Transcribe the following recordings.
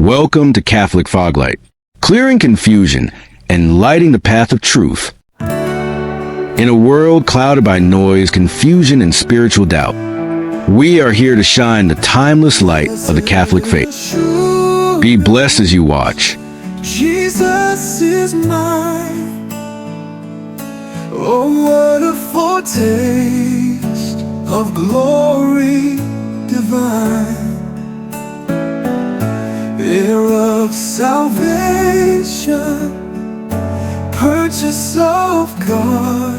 Welcome to Catholic Foglight, clearing confusion and lighting the path of truth. In a world clouded by noise, confusion, and spiritual doubt, we are here to shine the timeless light of the Catholic faith. Be blessed as you watch. Jesus is mine. Oh, what a foretaste of glory divine. Heir of salvation, purchase of God,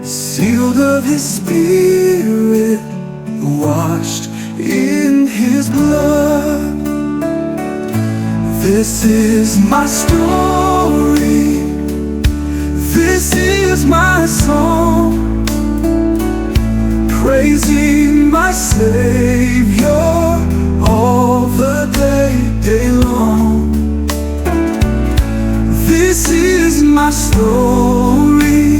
sealed of His Spirit, washed in His blood. This is my story, this is my song, praising my Savior all the day long. This is my story,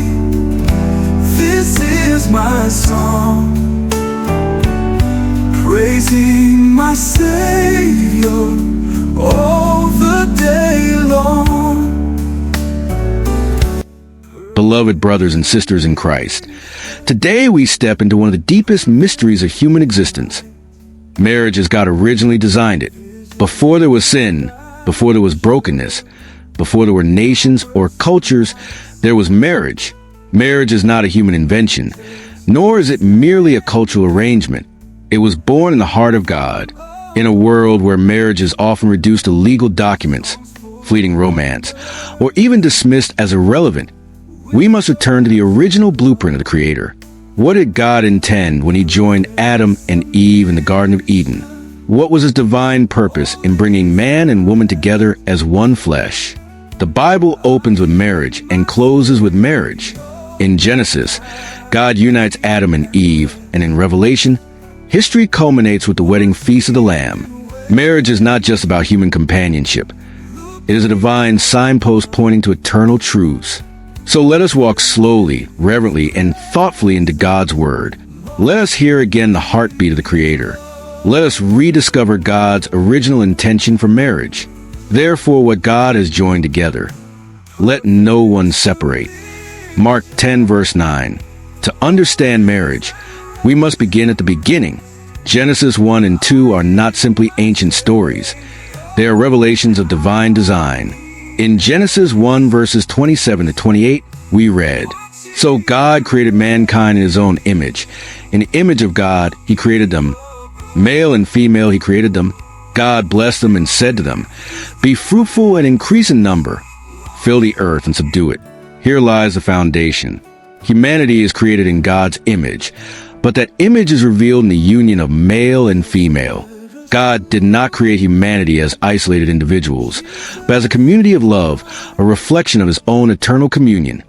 this is my song, praising my Savior all the day long. Beloved brothers and sisters in Christ, today we step into one of the deepest mysteries of human existence. Marriage as God originally designed it. Before there was sin, before there was brokenness, before there were nations or cultures, there was marriage. Marriage is not a human invention, nor is it merely a cultural arrangement. It was born in the heart of God. In a world where marriage is often reduced to legal documents, fleeting romance, or even dismissed as irrelevant, we must return to the original blueprint of the Creator. What did God intend when He joined Adam and Eve in the Garden of Eden? What was His divine purpose in bringing man and woman together as one flesh? The Bible opens with marriage and closes with marriage. In Genesis, God unites Adam and Eve, and in Revelation, history culminates with the wedding feast of the Lamb. Marriage is not just about human companionship. It is a divine signpost pointing to eternal truths. So let us walk slowly, reverently, and thoughtfully into God's Word. Let us hear again the heartbeat of the Creator. Let us rediscover God's original intention for marriage. Therefore, what God has joined together, let no one separate. Mark 10 verse 9. To understand marriage, we must begin at the beginning. Genesis 1 and 2 are not simply ancient stories. They are revelations of divine design. In Genesis 1 verses 27 to 28, we read, "So God created mankind in His own image. In the image of God, He created them. Male and female, He created them. God blessed them and said to them, 'Be fruitful and increase in number. Fill the earth and subdue it.'" Here lies the foundation. Humanity is created in God's image, but that image is revealed in the union of male and female. God did not create humanity as isolated individuals, but as a community of love, a reflection of His own eternal communion.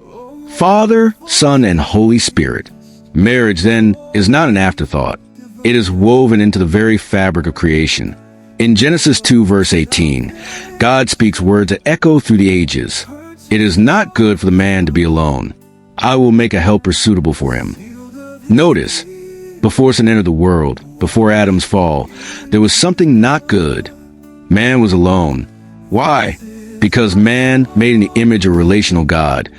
Father, Son, and Holy Spirit. Marriage, then, is not an afterthought. It is woven into the very fabric of creation. In Genesis 2 verse 18, God speaks words that echo through the ages. "It is not good for the man to be alone. I will make a helper suitable for him." Notice, before sin entered the world, before Adam's fall, there was something not good. Man was alone. Why? Because man, made in the image of a relational God,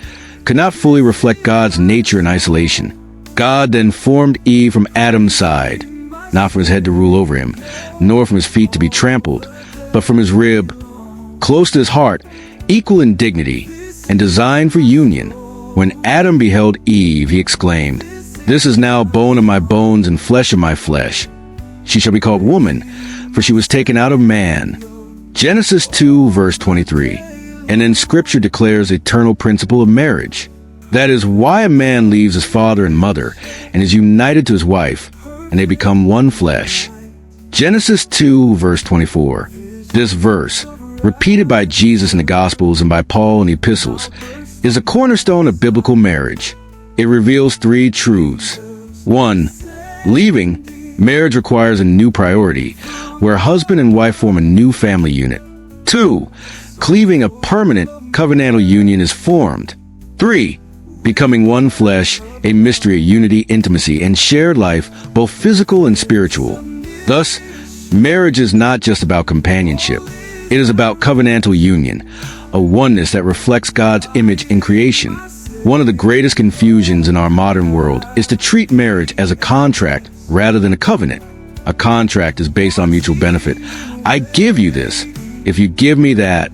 could not fully reflect God's nature in isolation. God then formed Eve from Adam's side, not from his head to rule over him, nor from his feet to be trampled, but from his rib, close to his heart, equal in dignity, and designed for union. When Adam beheld Eve, he exclaimed, "This is now bone of my bones and flesh of my flesh. She shall be called woman, for she was taken out of man." Genesis 2 verse 23. And then Scripture declares the eternal principle of marriage. That is why a man leaves his father and mother and is united to his wife, and they become one flesh. Genesis 2 verse 24. This verse, repeated by Jesus in the Gospels and by Paul in the Epistles, is a cornerstone of biblical marriage. It reveals three truths. 1. Leaving, marriage requires a new priority, where husband and wife form a new family unit. 2. Cleaving, a permanent covenantal union is formed. 3. Becoming one flesh, a mystery of unity, intimacy, and shared life, both physical and spiritual. Thus, Marriage is not just about companionship. It is about covenantal union, a oneness that reflects God's image in creation. One of the greatest confusions in our modern world is to treat marriage as a contract rather than a covenant. A contract is based on mutual benefit. I give you this. If you give me that,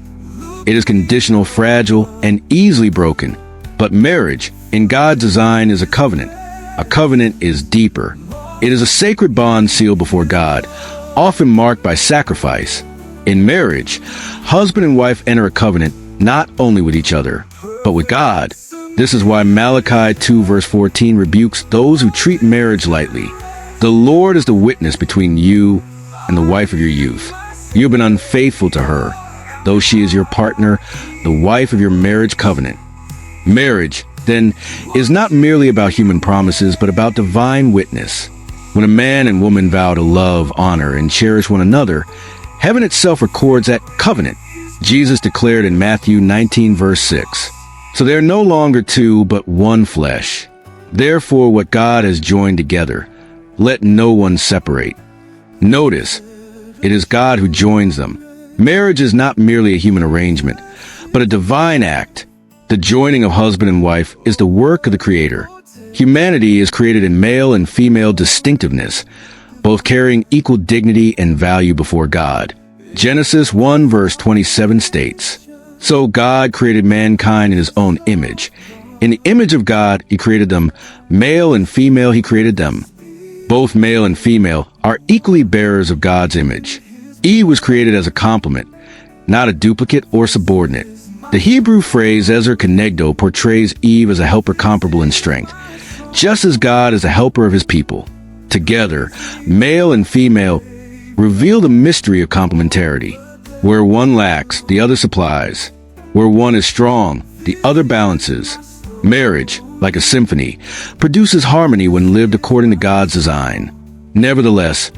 it is conditional, fragile, and easily broken. But marriage, in God's design, is a covenant. A covenant is deeper. It is a sacred bond sealed before God, often marked by sacrifice. In marriage, husband and wife enter a covenant not only with each other, but with God. This is why Malachi 2 verse 14 rebukes those who treat marriage lightly. The Lord is the witness between you and the wife of your youth. You have been unfaithful to her, though she is your partner, the wife of your marriage covenant. Marriage, then, is not merely about human promises, but about divine witness. When a man and woman vow to love, honor, and cherish one another, heaven itself records that covenant. Jesus declared in Matthew 19 verse 6, "So they are no longer two, but one flesh. Therefore what God has joined together, let no one separate." Notice, it is God who joins them. Marriage is not merely a human arrangement, but a divine act. The joining of husband and wife is the work of the Creator. Humanity is created in male and female distinctiveness, both carrying equal dignity and value before God. Genesis 1 verse 27 states, "So God created mankind in his own image. In the image of God, he created them. Male and female, he created them." Both male and female are equally bearers of God's image. Eve was created as a complement, not a duplicate or subordinate. The Hebrew phrase Ezer Kenegdo portrays Eve as a helper comparable in strength, just as God is a helper of his people. Together, male and female reveal the mystery of complementarity. Where one lacks, the other supplies. Where one is strong, the other balances. Marriage, like a symphony, produces harmony when lived according to God's design. Nevertheless,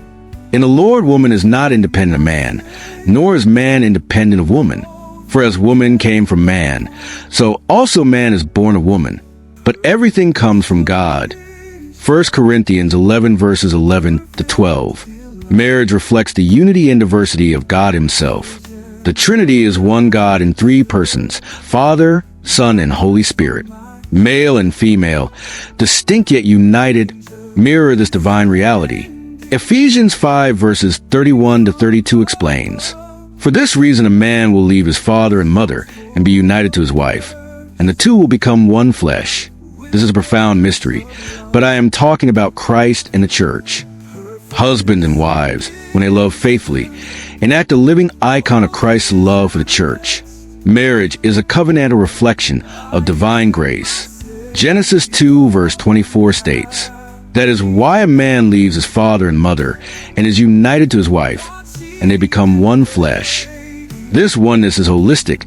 in the Lord, woman is not independent of man, nor is man independent of woman. For as woman came from man, so also man is born of woman. But everything comes from God. 1 Corinthians 11 verses 11 to 12. Marriage reflects the unity and diversity of God himself. The Trinity is one God in three persons, Father, Son, and Holy Spirit. Male and female, distinct yet united, mirror this divine reality. Ephesians 5 verses 31 to 32 explains, "For this reason a man will leave his father and mother and be united to his wife, and the two will become one flesh." This is a profound mystery, but I am talking about Christ and the church. Husbands and wives, when they love faithfully, enact a living icon of Christ's love for the church. Marriage is a covenantal reflection of divine grace. Genesis 2 verse 24 states, "That is why a man leaves his father and mother and is united to his wife, and they become one flesh." This oneness is holistic,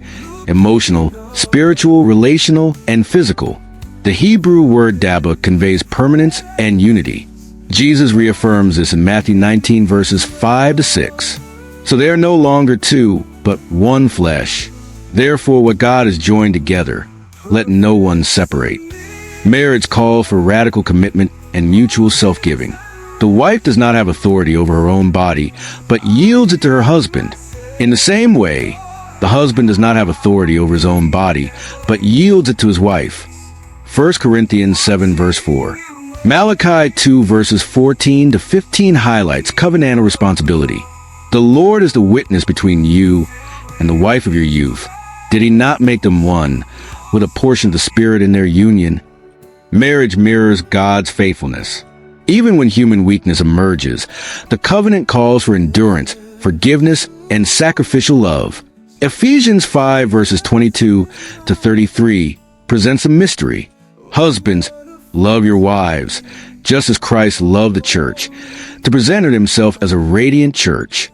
emotional, spiritual, relational, and physical. The Hebrew word daba conveys permanence and unity. Jesus reaffirms this in Matthew 19 verses 5 to 6. "So they are no longer two, but one flesh. Therefore what God has joined together, let no one separate." Marriage calls for radical commitment and mutual self-giving. The wife does not have authority over her own body, but yields it to her husband. In the same way, the husband does not have authority over his own body, but yields it to his wife. 1 Corinthians 7 verse 4. Malachi 2 verses 14 to 15 highlights covenantal responsibility. "The Lord is the witness between you and the wife of your youth. Did he not make them one, with a portion of the Spirit in their union?" Marriage mirrors God's faithfulness. Even when human weakness emerges, the covenant calls for endurance, forgiveness, and sacrificial love. Ephesians 5 verses 22 to 33 presents a mystery. Husbands, love your wives, just as Christ loved the church, to present himself as a radiant church.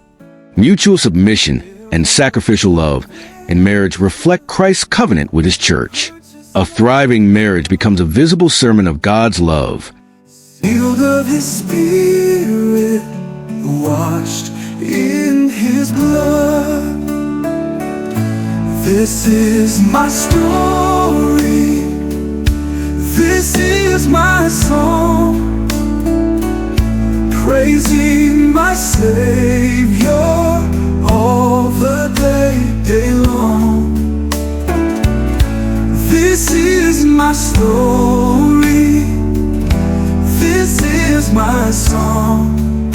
Mutual submission and sacrificial love in marriage reflect Christ's covenant with his church. A thriving marriage becomes a visible sermon of God's love. Sealed of his Spirit, washed in his blood. This is my story. This is my song, praising my Savior all the day long. This is my story, this is my song,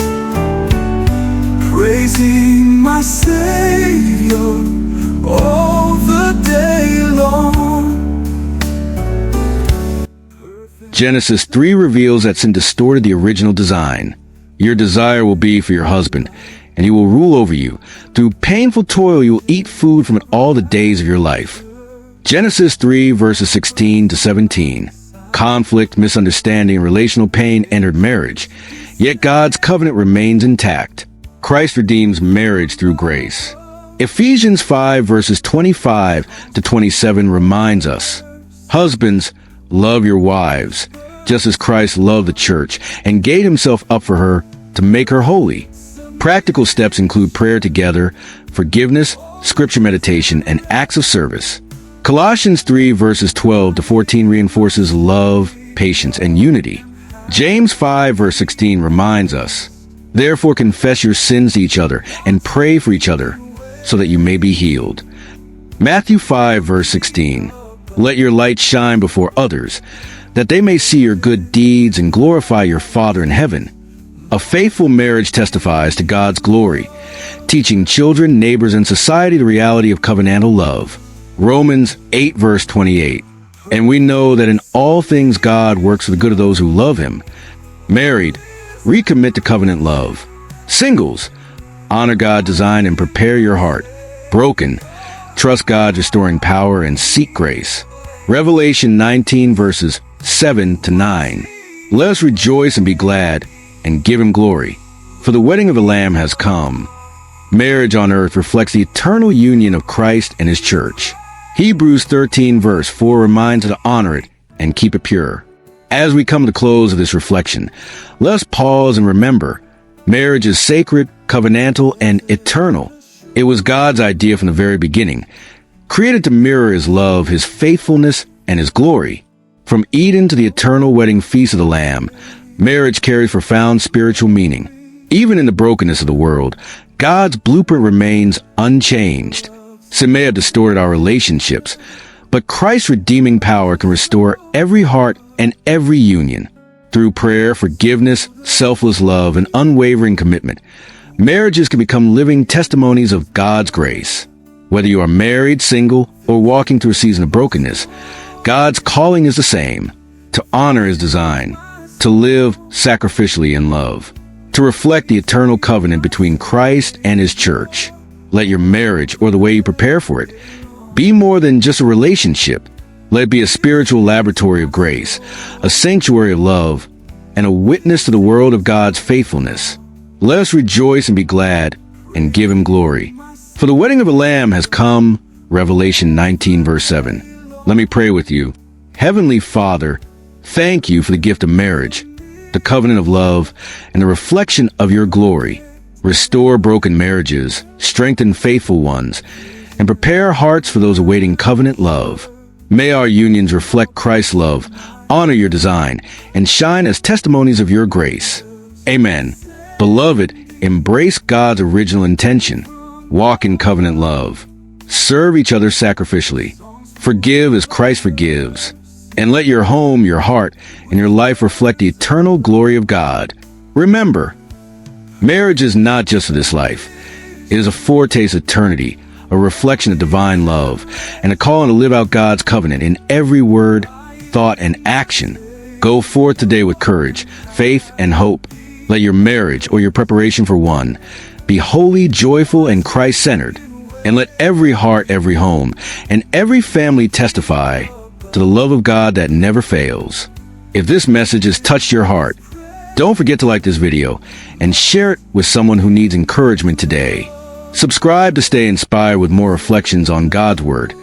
praising my Savior all the day long. Genesis 3 reveals that sin distorted the original design. Your desire will be for your husband, and he will rule over you. Through painful toil you will eat food from it all the days of your life. Genesis 3 verses 16 to 17. Conflict, misunderstanding, and relational pain entered marriage, yet God's covenant remains intact. Christ redeems marriage through grace. Ephesians 5 verses 25 to 27 reminds us, husbands, love your wives, just as Christ loved the church and gave himself up for her to make her holy. Practical steps include prayer together, forgiveness, scripture meditation, and acts of service. Colossians 3 verses 12 to 14 reinforces love, patience, and unity. James 5 verse 16 reminds us, therefore confess your sins to each other and pray for each other so that you may be healed. Matthew 5 verse 16, let your light shine before others, that they may see your good deeds and glorify your Father in heaven. A faithful marriage testifies to God's glory, teaching children, neighbors, and society the reality of covenantal love. Romans 8 verse 28, and we know that in all things God works for the good of those who love him. Married, recommit to covenant love. Singles, honor God's design and prepare your heart. Broken, trust God's restoring power and seek grace. Revelation 19 verses 7 to 9. Let us rejoice and be glad and give him glory, for the wedding of the Lamb has come. Marriage on earth reflects the eternal union of Christ and his church. Hebrews 13 verse 4 reminds us to honor it and keep it pure. As we come to the close of this reflection, let us pause and remember, marriage is sacred, covenantal, and eternal. It was God's idea from the very beginning, created to mirror his love, his faithfulness, and his glory. From Eden to the eternal wedding feast of the Lamb, marriage carries profound spiritual meaning. Even in the brokenness of the world, God's blueprint remains unchanged. Sin may have distorted our relationships, but Christ's redeeming power can restore every heart and every union. Through prayer, forgiveness, selfless love, and unwavering commitment, marriages can become living testimonies of God's grace. Whether you are married, single, or walking through a season of brokenness, God's calling is the same: to honor his design, to live sacrificially in love, to reflect the eternal covenant between Christ and his church. Let your marriage, or the way you prepare for it, be more than just a relationship. Let it be a spiritual laboratory of grace, a sanctuary of love, and a witness to the world of God's faithfulness. Let us rejoice and be glad and give him glory. For the wedding of the Lamb has come, Revelation 19 verse 7. Let me pray with you. Heavenly Father, thank you for the gift of marriage, the covenant of love, and the reflection of your glory. Restore broken marriages, strengthen faithful ones, and prepare hearts for those awaiting covenant love. May our unions reflect Christ's love, honor your design, and shine as testimonies of your grace. Amen. Beloved, embrace God's original intention. Walk in covenant love. Serve each other sacrificially. Forgive as Christ forgives. And let your home, your heart, and your life reflect the eternal glory of God. Remember, marriage is not just for this life. It is a foretaste of eternity, a reflection of divine love, and a calling to live out God's covenant in every word, thought, and action. Go forth today with courage, faith, and hope. Let your marriage, or your preparation for one, be holy, joyful, and Christ-centered. And let every heart, every home, and every family testify to the love of God that never fails. If this message has touched your heart, don't forget to like this video and share it with someone who needs encouragement today. Subscribe to stay inspired with more reflections on God's Word,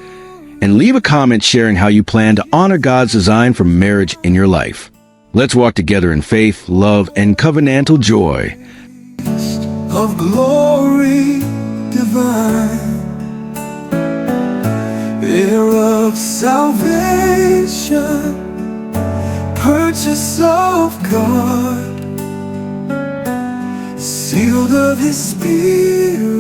and leave a comment sharing how you plan to honor God's design for marriage in your life. Let's walk together in faith, love, and covenantal joy. Of glory divine, heir of salvation, purchase of God, of His Spirit